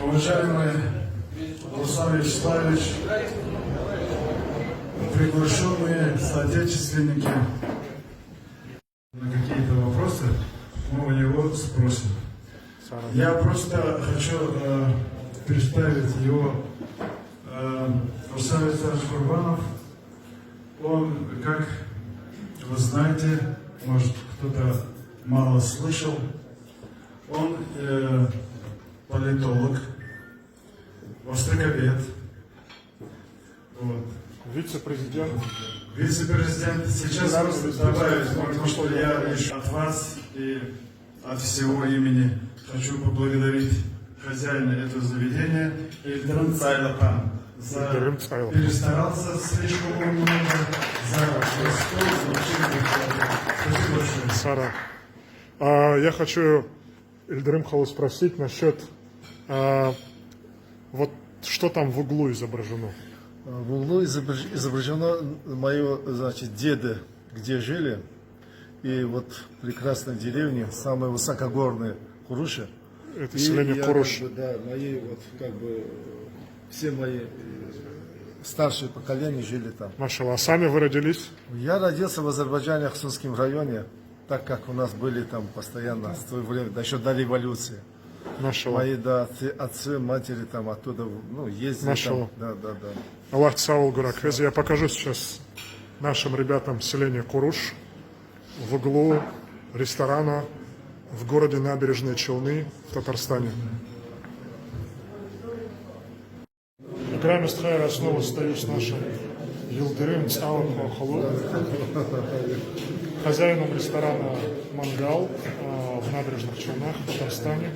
Уважаемый Руслан Вячеславович, приглашенные соотечественники, на какие-то вопросы мы у него спросим. Я просто хочу представить его. Руслан Вячеславович Курбанов, он, как вы знаете, может кто-то мало слышал, он политолог, востоковед, вот. Вице-президент. Вице-президент. Сейчас добавить, потому что я еще от вас и от всего имени хочу поблагодарить хозяина этого заведения Ильдарым Цайлапан. Перестарался слишком много за стол. Спасибо большое. Сара, я хочу Ильдарым Халу спросить насчет вот что там в углу изображено. В углу изображено мое, значит, деды, где жили. И вот прекрасная деревня, самая высокогорная Куруши. Это селение Куруш. Как бы, да, мои вот как бы все мои старшие поколения жили там. Машалла, а сами вы родились? Я родился в Азербайджане, Ахсунском районе, так как у нас были там постоянно в то время, да, еще до революции. Машалла. Мои, да, отцы, матери там оттуда, ну, ездили. Машалла. Там, да. Аллах Цаул Гураквез. Я покажу сейчас нашим ребятам селение Куруш в углу ресторана в городе Набережные Челны в Татарстане. Играем с Хайра снова стою с нашим Ильдарым Цайлапаном Халу, хозяином ресторана «Мангал» в Набережных Челнах в Татарстане.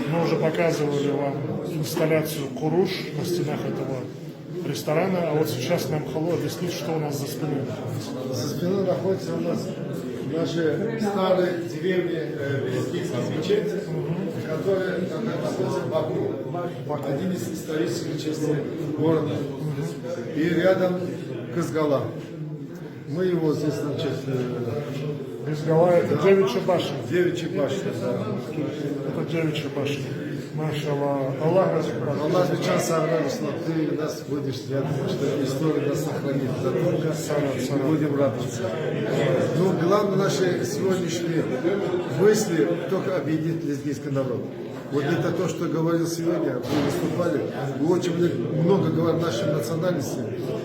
Мы уже показывали вам инсталляцию Куруш на стенах этого ресторана, а вот сейчас нам Халу объяснит, что у нас за спиной находится. За спиной находится у нас наши старые деревни Березкинской мечети, которые находятся в Баку, один из исторических частей города. И рядом Кызгала. Мы его здесь, значит, Кызгала — это девичья башня. Девичья башня, да. Это девичья башня. Машалла. Аллах разбирает. Аллах вечер саграли, что ты нас будешь, я думаю, что история нас сохранит. Мы будем радоваться. Но главное, наши сегодняшние мысли только объединить лезгийский народ. Вот это то, что говорил сегодня, вы выступали, вы очень много говорили о нашей национальности,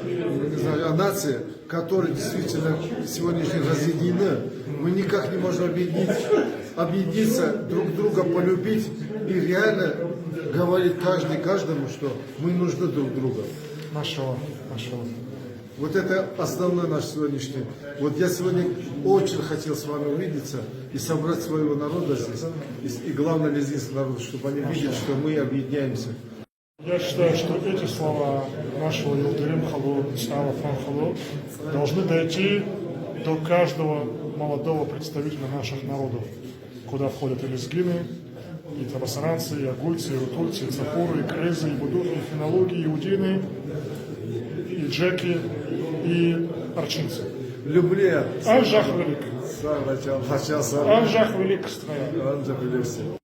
не знаю, о нации, которые действительно сегодня разъединены. Мы никак не можем объединиться, друг друга полюбить и реально говорить каждый каждому, что мы нужны друг другу. Машалла. Вот это основной наш сегодняшний. Вот я сегодня очень хотел с вами увидеться и собрать своего народа здесь. И главное, лезгинский народ, чтобы они видели, что мы объединяемся. Я считаю, что эти слова нашего Ильдарым Халу, Цайлапан Халу, должны дойти до каждого молодого представителя наших народов, куда входят и лезгины, и табасаранцы, и агульцы, и рутульцы, и цапуры, и крезы, и будухи, и фенологи, и иудины, и джеки, и арчинцы. Люблю. Анжах велик. Анжах велик. Страна.